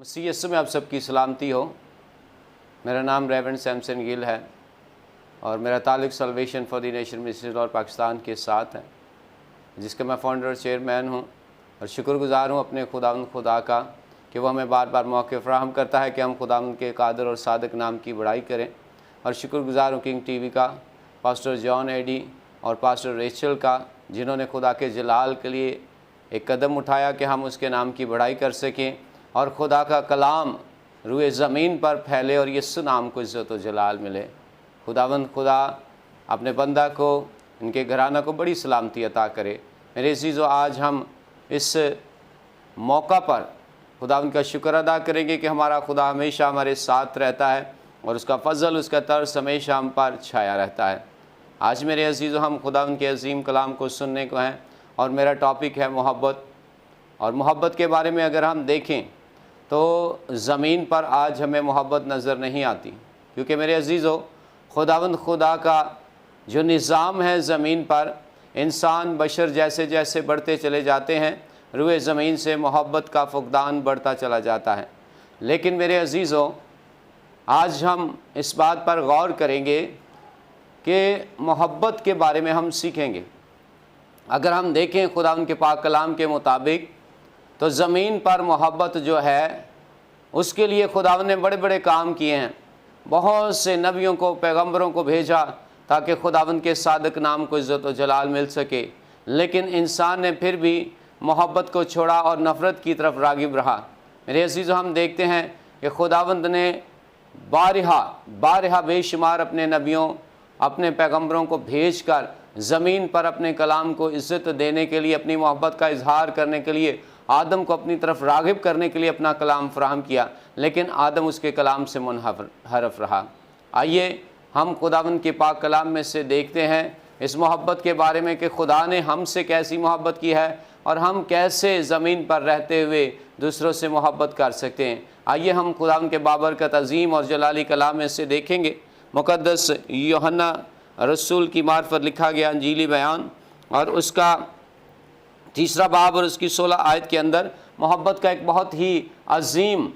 मसीह यीशु में आप सबकी सलामती हो। मेरा नाम रेवरेंड सैमसन गिल है और मेरा ताल्लुक़ salvation for the nation ministry और पाकिस्तान के साथ है, जिसका मैं फाउंडर और चेयरमैन हूँ। और शुक्रगुज़ार हूँ अपने खुदा का कि वो हमें बार बार मौके फ़राहम करता है कि हम खुदावंद के कादर और सादिक नाम की बड़ाई करें। और शुक्रगुज़ार हूँ किंग टीवी का, पास्टर जॉन एडी और पास्टर रेचल का, जिन्होंने खुदा के जलाल के लिए एक कदम उठाया कि हम उसके नाम की बड़ाई कर सकें और खुदा का कलाम रूए ज़मीन पर फैले और यीशु नाम को इज़्ज़त और जलाल मिले। खुदावंद खुदा अपने बंदा को, इनके घराना को बड़ी सलामती अता करे। मेरे अज़ीज़ों, आज हम इस मौका पर खुदावंद का शुक्र अदा करेंगे कि हमारा खुदा हमेशा हमारे साथ रहता है और उसका फ़ज़ल, उसका तरस हमेशा हम पर छाया रहता है। आज मेरे अज़ीज़ों, हम खुदावंद के अज़ीम कलाम को सुनने को हैं और मेरा टॉपिक है मोहब्बत। और मोहब्बत के बारे में अगर हम देखें तो ज़मीन पर आज हमें मोहब्बत नज़र नहीं आती, क्योंकि मेरे अज़ीज़ों, खुदावंद खुदा का जो निज़ाम है ज़मीन पर, इंसान बशर जैसे जैसे बढ़ते चले जाते हैं, रूए ज़मीन से मोहब्बत का फुक़दान बढ़ता चला जाता है। लेकिन मेरे अज़ीज़ों, आज हम इस बात पर गौर करेंगे कि मोहब्बत के बारे में हम सीखेंगे। अगर हम देखें खुदावंद के पाक कलाम के मुताबिक, तो ज़मीन पर मोहब्बत जो है उसके लिए खुदावंद ने बड़े बड़े काम किए हैं। बहुत से नबियों को, पैगंबरों को भेजा ताकि खुदावंद के सादिक नाम को इज़्ज़त और जलाल मिल सके। लेकिन इंसान ने फिर भी मोहब्बत को छोड़ा और नफ़रत की तरफ राग़िब रहा। मेरे अज़ीज़ों, हम देखते हैं कि खुदावंद ने बारहा बेशुमार अपने नबियों, अपने पैगंबरों को भेजकर ज़मीन पर अपने कलाम को इज़्ज़त देने के लिए, अपनी मोहब्बत का इजहार करने के लिए, आदम को अपनी तरफ राग़िब करने के लिए अपना कलाम फ़राहम किया। लेकिन आदम उसके कलाम से मुनहरफ रहा। आइए हम खुदावंद के पाक कलाम में से देखते हैं इस मोहब्बत के बारे में कि खुदा ने हमसे कैसी मोहब्बत की है और हम कैसे ज़मीन पर रहते हुए दूसरों से मोहब्बत कर सकते हैं। आइए हम खुदावंद के बाबरकत अज़ीम और जलाली कलाम में से देखेंगे। मुक़द्दस यूहन्ना रसूल की मार्फत लिखा गया अंजीली बयान और उसका 3 बाब और उसकी 16 आयत के अंदर मोहब्बत का एक बहुत ही अजीम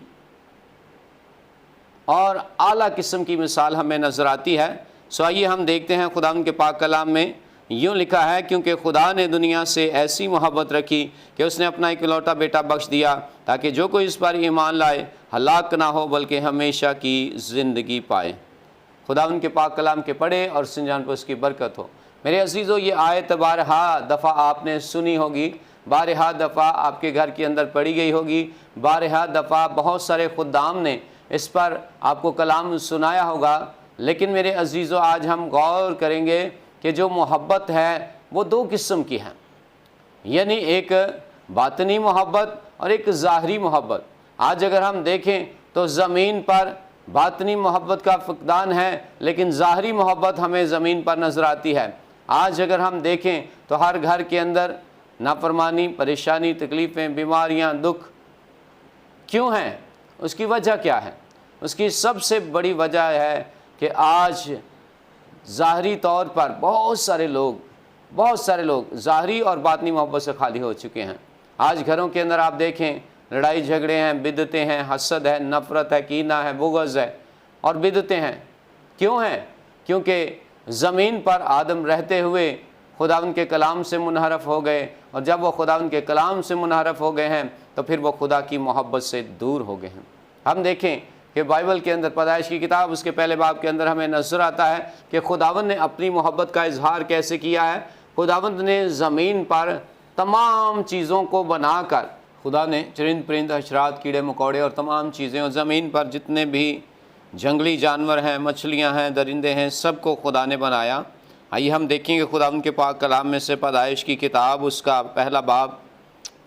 और आला किस्म की मिसाल हमें नज़र आती है। सो आइए हम देखते हैं खुदावंद के पाक कलाम में यूँ लिखा है, क्योंकि खुदा ने दुनिया से ऐसी मोहब्बत रखी कि उसने अपना इकलौता बेटा बख्श दिया, ताकि जो कोई इस पर ईमान लाए हलाक ना हो बल्कि हमेशा की ज़िंदगी पाए। खुदावंद के पाक कलाम के पढ़े और सुन जान पर उसकी बरकत हो। मेरे अज़ीज़ों, ये आयत बारहा दफ़ा आपने सुनी होगी, बारहा दफ़ा आपके घर के अंदर पढ़ी गई होगी, बारहा दफ़ा बहुत सारे खुद्दाम ने इस पर आपको कलाम सुनाया होगा। लेकिन मेरे अज़ीज़ों, आज हम गौर करेंगे कि जो मोहब्बत है वो 2 किस्म की है, यानी एक बातनी मोहब्बत और एक ज़ाहरी मोहब्बत। आज अगर हम देखें तो ज़मीन पर बातनी मोहब्बत का फुक़दान है, लेकिन ज़ाहरी मोहब्बत हमें ज़मीन पर नज़र आती है। आज अगर हम देखें तो हर घर के अंदर नाफरमानी, परेशानी, तकलीफ़ें, बीमारियां, दुख क्यों हैं? उसकी वजह क्या है? उसकी सबसे बड़ी वजह है कि आज ज़ाहरी तौर पर बहुत सारे लोग ज़ाहरी और बातनी मोहब्बत से खाली हो चुके हैं। आज घरों के अंदर आप देखें, लड़ाई झगड़े हैं, बिदतें हैं, हसद है, नफ़रत है, कीना है, बुग़्ज़ है और बिदतें हैं। क्यों हैं? क्योंकि ज़मीन पर आदम रहते हुए खुदावंद के कलाम से मुनहरफ हो गए, और जब वो खुदावंद के कलाम से मुनहरफ हो गए हैं तो फिर वो खुदा की मोहब्बत से दूर हो गए हैं। हम देखें कि बाइबल के अंदर पैदाइश की किताब उसके पहले बाब के अंदर हमें नज़र आता है कि खुदावंद ने अपनी मोहब्बत का इजहार कैसे किया है। खुदावंद ने ज़मीन पर तमाम चीज़ों को बनाकर, खुदा ने चरिंद परिंद, हशरात, कीड़े मकोड़े और तमाम चीज़ें, और ज़मीन पर जितने भी जंगली जानवर हैं, मछलियां हैं, दरिंदे हैं, सबको खुदा ने बनाया। आइए हम देखेंगे खुदावंद के पाक कलाम में से पैदाइश की किताब उसका पहला बाब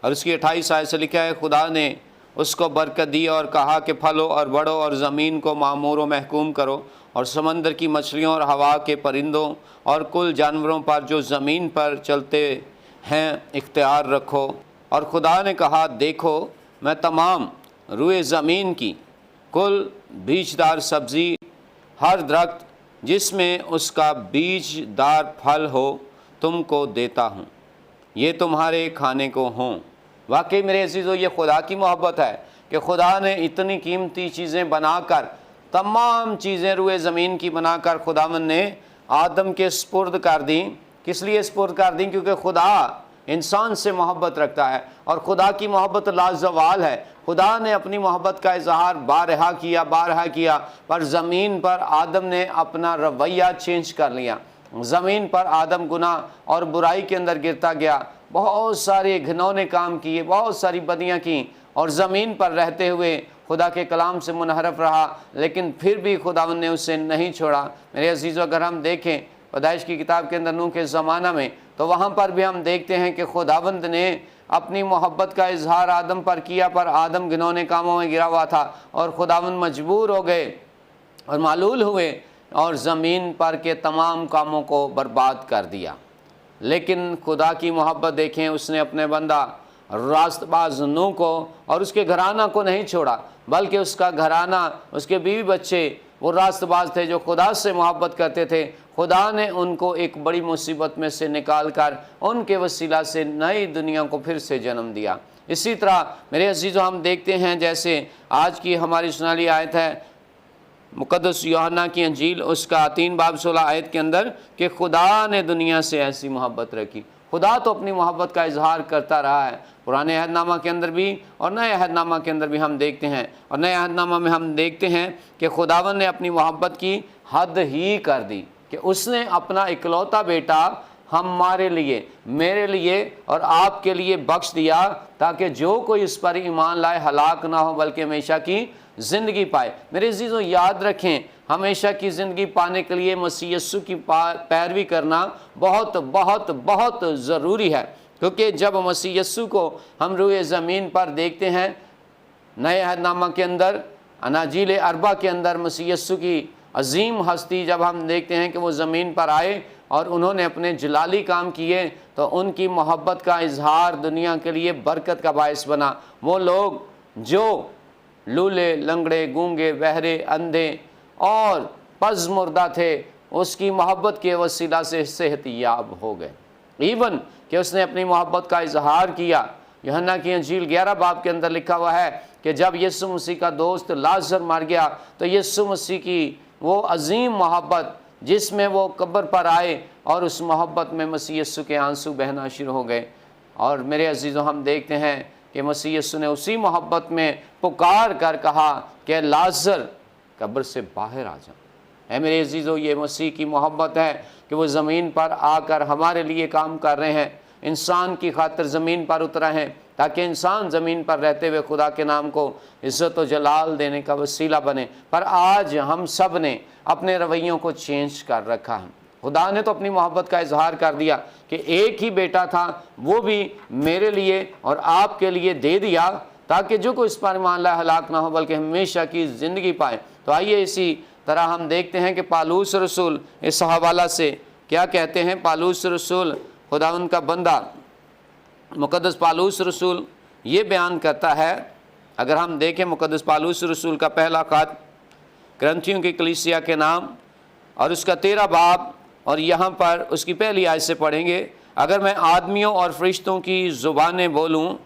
और उसकी 28 आयत से लिखा है, खुदा ने उसको बरकत दी और कहा कि फलो और बढ़ो और ज़मीन को मामूर व महकूम करो और समंदर की मछलियों और हवा के परिंदों और कुल जानवरों पर जो ज़मीन पर चलते हैं इख्तियार रखो। और खुदा ने कहा, देखो मैं तमाम रूए ज़मीन की कुल बीजदार सब्ज़ी, हर दरख्त जिसमें उसका बीजदार फल हो तुमको देता हूँ, ये तुम्हारे खाने को हों। वाकई मेरे अजीज़ों, ये खुदा की मोहब्बत है कि खुदा ने इतनी कीमती चीज़ें बनाकर, तमाम चीज़ें रुए ज़मीन की बनाकर खुदावन ने आदम के स्पुर्द कर दी। किस लिए स्पुर्द कर दी? क्योंकि खुदा इंसान से मोहब्बत रखता है और खुदा की मोहब्बत लाजवाल है। खुदा ने अपनी मोहब्बत का इजहार बारहा किया, पर ज़मीन पर आदम ने अपना रवैया चेंज कर लिया। ज़मीन पर आदम गुनाह और बुराई के अंदर गिरता गया, बहुत सारे घिनौने काम किए, बहुत सारी बदियाँ की और ज़मीन पर रहते हुए खुदा के कलाम से मुनहरफ रहा, लेकिन फिर भी खुदावन ने उसे नहीं छोड़ा। मेरे अजीज़ों, अगर हम देखें पैदाइश की किताब के अंदर नूह के ज़माना में, तो वहाँ पर भी हम देखते हैं कि खुदावंद ने अपनी मोहब्बत का इजहार आदम पर किया, पर आदम घिनौने कामों में गिरा हुआ था और खुदावंद मजबूर हो गए और मालूल हुए और ज़मीन पर के तमाम कामों को बर्बाद कर दिया। लेकिन खुदा की मोहब्बत देखें, उसने अपने बंदा रास्तबाज नूह को और उसके घराना को नहीं छोड़ा, बल्कि उसका घराना, उसके बीवी बच्चे वो रास्तबाज थे जो खुदा से मोहब्बत करते थे। खुदा ने उनको एक बड़ी मुसीबत में से निकाल कर उनके वसीला से नई दुनिया को फिर से जन्म दिया। इसी तरह मेरे अजीज़ों, हम देखते हैं जैसे आज की हमारी सुनाली आयत है मुक़द्दस यूहन्ना की अंजील उसका 3 बाब 16 आयत के अंदर कि खुदा ने दुनिया से ऐसी मोहब्बत रखी। खुदा तो अपनी मोहब्बत का इजहार करता रहा है, पुराने अहदनामा के अंदर भी और नए अहदनामा के अंदर भी हम देखते हैं। और नए अहदनामा में हम देखते हैं कि खुदावन ने अपनी मोहब्बत की हद ही कर दी कि उसने अपना इकलौता बेटा हमारे लिए, मेरे लिए और आपके लिए बख्श दिया, ताकि जो कोई इस पर ईमान लाए हलाक ना हो बल्कि हमेशा की ज़िंदगी पाए। मेरे अजीज़ों, याद रखें, हमेशा की ज़िंदगी पाने के लिए मसीह यीशु की पैरवी करना बहुत बहुत बहुत ज़रूरी है, क्योंकि जब मसीह यीशु को हम रूए ज़मीन पर देखते हैं, नए अहदनामा के अंदर अनाजील अरबा के अंदर मसीह यीशु की अजीम हस्ती जब हम देखते हैं कि वो ज़मीन पर आए और उन्होंने अपने जलाली काम किए, तो उनकी मोहब्बत का इजहार दुनिया के लिए बरकत का बायस बना। वो लोग जो लूले, लंगड़े, गूंगे, बहरे, अंधे और पज़ मुर्दा थे, उसकी मोहब्बत के वसीला से सेहतियाब हो गए। इवन कि उसने अपनी मोहब्बत का इजहार किया। यूहन्ना की अंजील 11 बाब के अंदर लिखा हुआ है कि जब यीशु मसीह का दोस्त लाजर मर गया, तो यीशु मसीह की वो अजीम मोहब्बत जिसमें वो कब्र पर आए और उस मोहब्बत में मसीह यीशु के आंसू बहना शुरू हो गए। और मेरे अजीज़ों, हम देखते हैं कि मसीह यीशु ने उसी मोहब्बत में पुकार कर कहा कि लाजर कब्र से बाहर आ जा। है मेरे अजीज़ों, ये मसीह की मोहब्बत है कि वो ज़मीन पर आकर हमारे लिए काम कर रहे हैं, इंसान की खातिर ज़मीन पर उतरा है, ताकि इंसान ज़मीन पर रहते हुए खुदा के नाम को इज़्ज़त व जलाल देने का वसीला बने। पर आज हम सब ने अपने रवैयों को चेंज कर रखा है। खुदा ने तो अपनी मोहब्बत का इजहार कर दिया कि एक ही बेटा था, वो भी मेरे लिए और आपके लिए दे दिया, ताकि जो कोई इस पर ईमान लाए हलाक ना हो बल्कि हमेशा की ज़िंदगी पाए। तो आइए इसी तरह हम देखते हैं कि पालूस रसूल इस हवाला से क्या कहते हैं। पालूस रसूल, खुदावंद का बंदा मुक़द्दस पालूस रसूल ये बयान करता है। अगर हम देखें मुक़द्दस पालूस रसूल का पहला ख़त करंथियों की कलीसिया के नाम और उसका 13 बाब और यहाँ पर उसकी पहली आयत से पढ़ेंगे। अगर मैं आदमियों और फरिश्तों की ज़ुबानें बोलूँ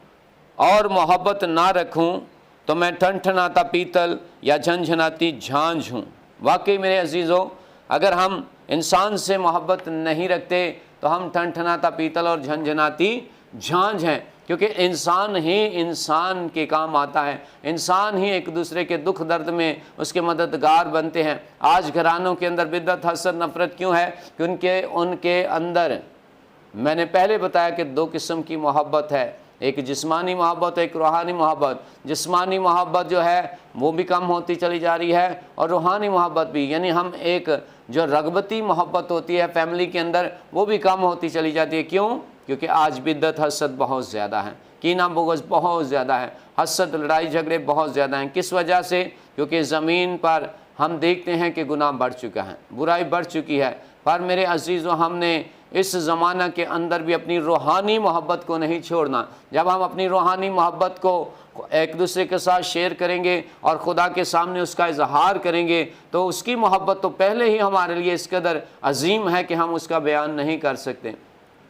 और मोहब्बत ना रखूँ, तो मैं ठनठनाता पीतल या झनझनाती झांझ हूँ। वाकई मेरे अजीज़ों, अगर हम इंसान से मोहब्बत नहीं रखते तो हम ठनठनाता पीतल और झनझनाती झांझ हैं, क्योंकि इंसान ही इंसान के काम आता है, इंसान ही एक दूसरे के दुख दर्द में उसके मददगार बनते हैं। आज घरानों के अंदर बिद्दत, हसद, नफरत क्यों है? कि उनके अंदर मैंने पहले बताया कि 2 किस्म की मोहब्बत है, एक जिस्मानी मोहब्बत, एक रूहानी मोहब्बत। जिस्मानी मोहब्बत जो है वो भी कम होती चली जा रही है और रूहानी मोहब्बत भी, यानी हम एक जो रगबती मोहब्बत होती है फैमिली के अंदर, वो भी कम होती चली जाती है। क्यों? क्योंकि आज बिद्दत, हसद बहुत ज़्यादा है, कीना बुग़्ज़ बहुत ज़्यादा है, हसद, लड़ाई झगड़े बहुत ज़्यादा हैं। किस वजह से? क्योंकि ज़मीन पर हम देखते हैं कि गुनाह बढ़ चुका है, बुराई बढ़ चुकी है। पर मेरे अजीज़ों, हमने इस ज़माना के अंदर भी अपनी रूहानी मोहब्बत को नहीं छोड़ना। जब हम अपनी रूहानी मोहब्बत को एक दूसरे के साथ शेयर करेंगे और खुदा के सामने उसका इजहार करेंगे, तो उसकी मोहब्बत तो पहले ही हमारे लिए इस कदर अजीम है कि हम उसका बयान नहीं कर सकते।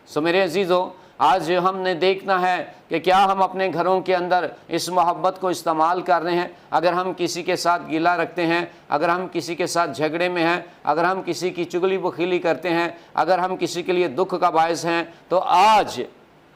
सो मेरे अजीज़ों, आज हमने देखना है कि क्या हम अपने घरों के अंदर इस मोहब्बत को इस्तेमाल कर रहे हैं। अगर हम किसी के साथ गिला रखते हैं, अगर हम किसी के साथ झगड़े में हैं, अगर हम किसी की चुगली बखीली करते हैं, अगर हम किसी के लिए दुख का बायस हैं, तो आज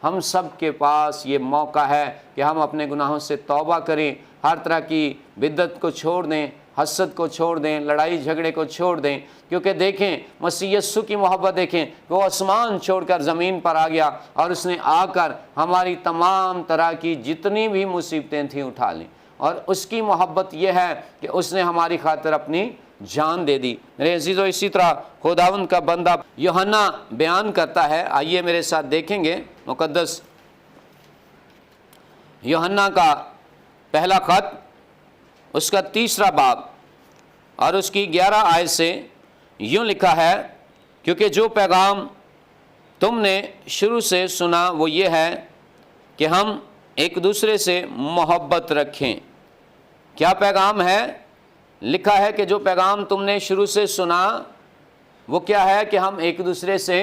हम सब के पास ये मौका है कि हम अपने गुनाहों से तौबा करें, हर तरह की बिद्दत को छोड़ दें, हसद को छोड़ दें, लड़ाई झगड़े को छोड़ दें। क्योंकि देखें मसीह यीशु की मोहब्बत देखें, वो आसमान छोड़कर ज़मीन पर आ गया और उसने आकर हमारी तमाम तरह की जितनी भी मुसीबतें थीं उठा लीं। और उसकी मोहब्बत यह है कि उसने हमारी खातिर अपनी जान दे दी। मेरे अजीज़ों, इसी तरह खुदावंद का बंदा यूहन्ना बयान करता है। आइए मेरे साथ देखेंगे मुकद्दस यूहन्ना का पहला खत, उसका 3 बाब और उसकी 11 आयत से यूँ लिखा है, क्योंकि जो पैगाम तुमने शुरू से सुना वो ये है कि हम एक दूसरे से मोहब्बत रखें। क्या पैगाम है? लिखा है कि जो पैगाम तुमने शुरू से सुना वो क्या है कि हम एक दूसरे से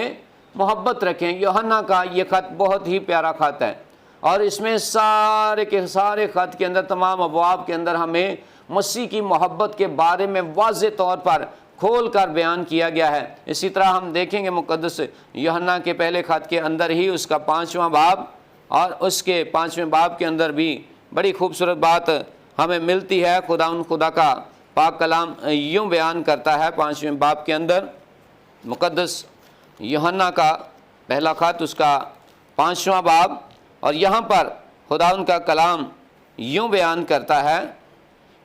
मोहब्बत रखें। यूहन्ना का ये ख़त बहुत ही प्यारा ख़त है और इसमें सारे के सारे ख़त के अंदर, तमाम अबवाब के अंदर हमें मसीह की मोहब्बत के बारे में वाज़े तौर पर खोल कर बयान किया गया है। इसी तरह हम देखेंगे मुकद्दस यूहन्ना के पहले ख़त के अंदर ही उसका 5वां बाब और उसके 5वें बाब के अंदर भी बड़ी खूबसूरत बात हमें मिलती है। खुदा का पाक कलाम यूँ बयान करता है 5वें बाब के अंदर, मुकद्दस यूहन्ना का पहला ख़त उसका 5वां बाब, और यहाँ पर खुदा का कलाम यूँ बयान करता है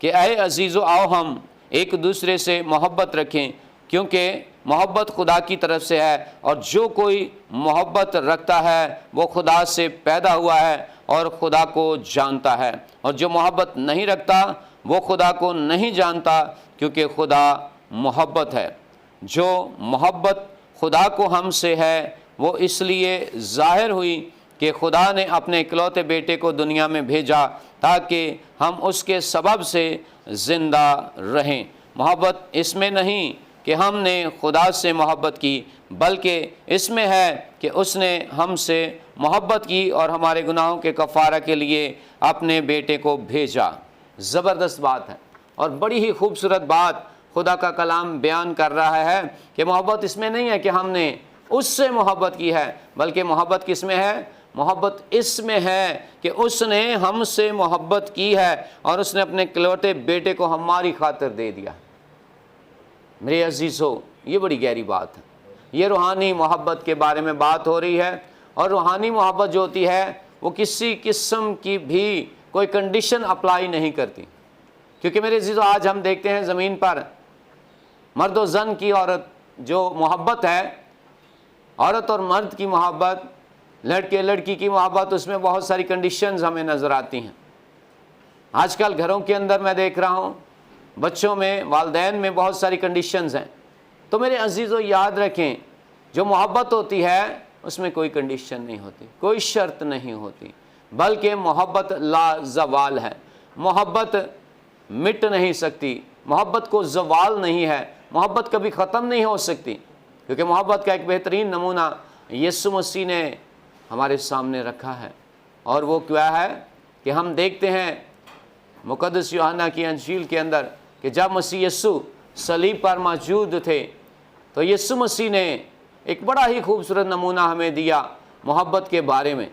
कि ऐ अजीज़ो, आओ हम एक दूसरे से मोहब्बत रखें, क्योंकि मोहब्बत खुदा की तरफ से है और जो कोई मोहब्बत रखता है वो खुदा से पैदा हुआ है और खुदा को जानता है, और जो मोहब्बत नहीं रखता वो खुदा को नहीं जानता, क्योंकि खुदा मोहब्बत है। जो मोहब्बत खुदा को हमसे है वो इसलिए ज़ाहिर हुई कि खुदा ने अपने इकलौते बेटे को दुनिया में भेजा ताकि हम उसके सबब से ज़िंदा रहें। मोहब्बत इसमें नहीं कि हमने खुदा से मोहब्बत की, बल्कि इसमें है कि उसने हमसे मोहब्बत की और हमारे गुनाहों के कफ़ारा के लिए अपने बेटे को भेजा। ज़बरदस्त बात है और बड़ी ही खूबसूरत बात खुदा का कलाम बयान कर रहा है कि मोहब्बत इसमें नहीं है कि हमने उससे मोहब्बत की है, बल्कि मोहब्बत किस में है? मोहब्बत इसमें है कि उसने हमसे मोहब्बत की है और उसने अपने इकलौते बेटे को हमारी खातिर दे दिया। मेरे अजीज़ों, ये बड़ी गहरी बात है। ये रूहानी मोहब्बत के बारे में बात हो रही है, और रूहानी मोहब्बत जो होती है वो किसी किस्म की भी कोई कंडीशन अप्लाई नहीं करती। क्योंकि मेरे अजीज़ों, आज हम देखते हैं ज़मीन पर मर्द और जन की औरत जो मोहब्बत है, औरत और मर्द की मोहब्बत, लड़के लड़की की मोहब्बत, उसमें बहुत सारी कंडीशंस हमें नज़र आती हैं। आजकल घरों के अंदर मैं देख रहा हूँ बच्चों में, वालदैन में बहुत सारी कंडीशंस हैं। तो मेरे अजीज़ों, याद रखें, जो मोहब्बत होती है उसमें कोई कंडीशन नहीं होती, कोई शर्त नहीं होती, बल्कि मोहब्बत लाजवाल है। मोहब्बत मिट नहीं सकती, मोहब्बत को जवाल नहीं है, मोहब्बत कभी ख़त्म नहीं हो सकती, क्योंकि मोहब्बत का एक बेहतरीन नमूना यीशु मसीह ने हमारे सामने रखा है। और वो क्या है कि हम देखते हैं मुकद्दस यूहन्ना की अंजील के अंदर कि जब मसीह यीशु सलीब पर मौजूद थे तो यीशु मसीह ने एक बड़ा ही खूबसूरत नमूना हमें दिया मोहब्बत के बारे में।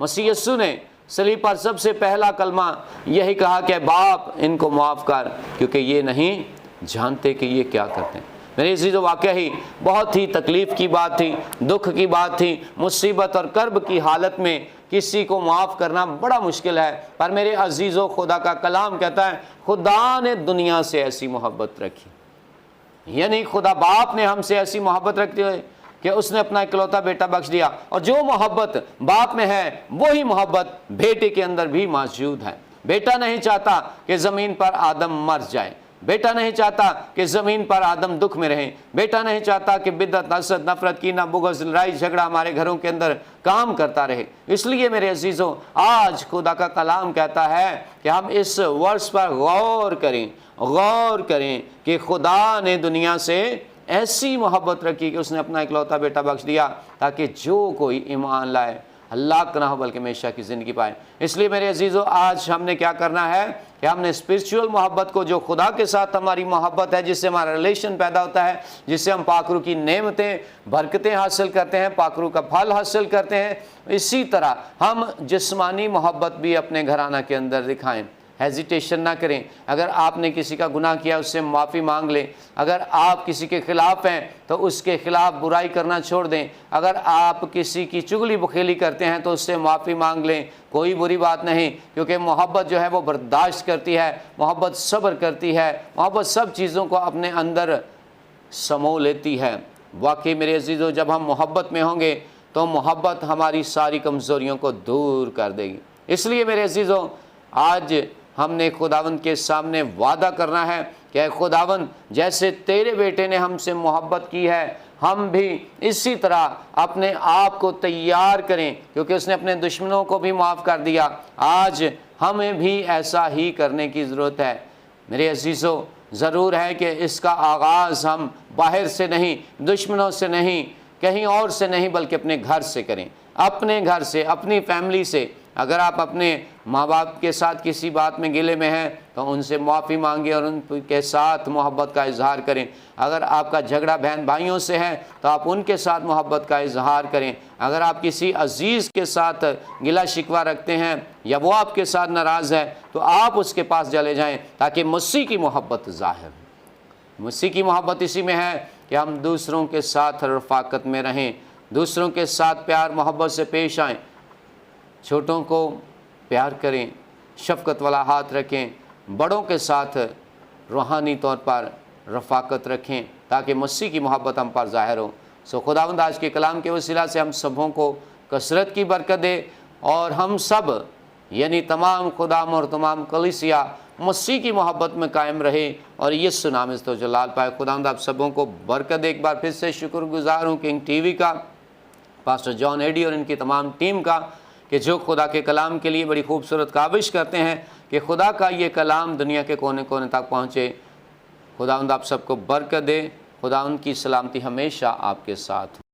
मसीह यीशु ने सलीब पर सबसे पहला कलमा यही कहा कि बाप इनको माफ़ कर, क्योंकि ये नहीं जानते कि ये क्या करते हैं। मेरे अजीज़ों, वाकई ही बहुत ही तकलीफ़ की बात थी, दुख की बात थी। मुसीबत और कर्ब की हालत में किसी को माफ़ करना बड़ा मुश्किल है, पर मेरे अजीज़ों, खुदा का कलाम कहता है खुदा ने दुनिया से ऐसी मोहब्बत रखी, यानी खुदा बाप ने हमसे ऐसी मोहब्बत रखती है कि उसने अपना इकलौता बेटा बख्श दिया। और जो मोहब्बत बाप में है वही मोहब्बत बेटे के अंदर भी मौजूद है। बेटा नहीं चाहता कि ज़मीन पर आदम मर जाए, बेटा नहीं चाहता कि ज़मीन पर आदम दुख में रहे, बेटा नहीं चाहता कि बिद्दत, हसद, नफरत, कीना, बुग़्ज़, लड़ाई झगड़ा हमारे घरों के अंदर काम करता रहे। इसलिए मेरे अजीज़ों, आज खुदा का कलाम कहता है कि हम इस वर्ष पर गौर करें कि खुदा ने दुनिया से ऐसी मोहब्बत रखी कि उसने अपना इकलौता बेटा बख्श दिया ताकि जो कोई ईमान लाए हलाक ना हो बल्कि हमेशा की ज़िंदगी पाए। इसलिए मेरे अजीज़ों, आज हमने क्या करना है कि हमने स्पिरिचुअल मोहब्बत को, जो खुदा के साथ हमारी मोहब्बत है, जिससे हमारा रिलेशन पैदा होता है, जिससे हम पाकरू की नेमतें, बरकतें हासिल करते हैं, पाकरू का फल हासिल करते हैं, इसी तरह हम जिस्मानी मोहब्बत भी अपने घराना के अंदर दिखाएं। हेजिटेशन ना करें। अगर आपने किसी का गुनाह किया, उससे माफ़ी मांग लें। अगर आप किसी के ख़िलाफ़ हैं तो उसके ख़िलाफ़ बुराई करना छोड़ दें। अगर आप किसी की चुगली बुखेली करते हैं तो उससे माफ़ी मांग लें, कोई बुरी बात नहीं, क्योंकि मोहब्बत जो है वो बर्दाश्त करती है, मोहब्बत सब्र करती है, मोहब्बत सब चीज़ों को अपने अंदर समो लेती है। वाकई मेरे अजीज़ों, जब हम मोहब्बत में होंगे तो मोहब्बत हमारी सारी कमज़ोरियों को दूर कर देगी। इसलिए मेरे अजीज़ों, आज हमने खुदावंद के सामने वादा करना है कि खुदावंद, जैसे तेरे बेटे ने हमसे मोहब्बत की है, हम भी इसी तरह अपने आप को तैयार करें, क्योंकि उसने अपने दुश्मनों को भी माफ़ कर दिया। आज हमें भी ऐसा ही करने की ज़रूरत है। मेरे अजीज़ों, ज़रूर है कि इसका आगाज़ हम बाहर से नहीं, दुश्मनों से नहीं, कहीं और से नहीं, बल्कि अपने घर से करें, अपने घर से, अपनी फैमिली से। अगर आप अपने माँ बाप के साथ किसी बात में गिले में हैं तो उनसे माफ़ी मांगे और उनके साथ मोहब्बत का इजहार करें। अगर आपका झगड़ा बहन भाइयों से है तो आप उनके साथ मोहब्बत का इजहार करें। अगर आप किसी अजीज़ के साथ गिला शिकवा रखते हैं या वो आपके साथ नाराज़ है तो आप उसके पास चले जाएं, ताकि मसीह की मोहब्बत ज़ाहिर हो। मसीह की मोहब्बत इसी में है कि हम दूसरों के साथ रफ़ाकत में रहें, दूसरों के साथ प्यार मोहब्बत से पेश आएँ, छोटों को प्यार करें, शफ़क़त वाला हाथ रखें, बड़ों के साथ रूहानी तौर पर रफ़ाकत रखें, ताकि मसीह की मोहब्बत हम पर ज़ाहिर हो। सो खुदावंद आज के कलाम के वसीला से हम सबों को कसरत की बरकत दे और हम सब यानी तमाम खुदाम और तमाम कलीसिया मसीह की मोहब्बत में कायम रहे और यीशु नाम से तो जलाल पाए। खुदावंद आप सबों को बरकत दे। एक बार फिर से शुक्रगुजार हूँ किंग टीवी का, पास्टर जॉन एडी और इनकी तमाम टीम का, कि जो खुदा के कलाम के लिए बड़ी खूबसूरत काविश करते हैं कि खुदा का ये कलाम दुनिया के कोने कोने तक पहुँचे। खुदावंद आप सबको बरकत दे। खुदावंद की सलामती हमेशा आपके साथ।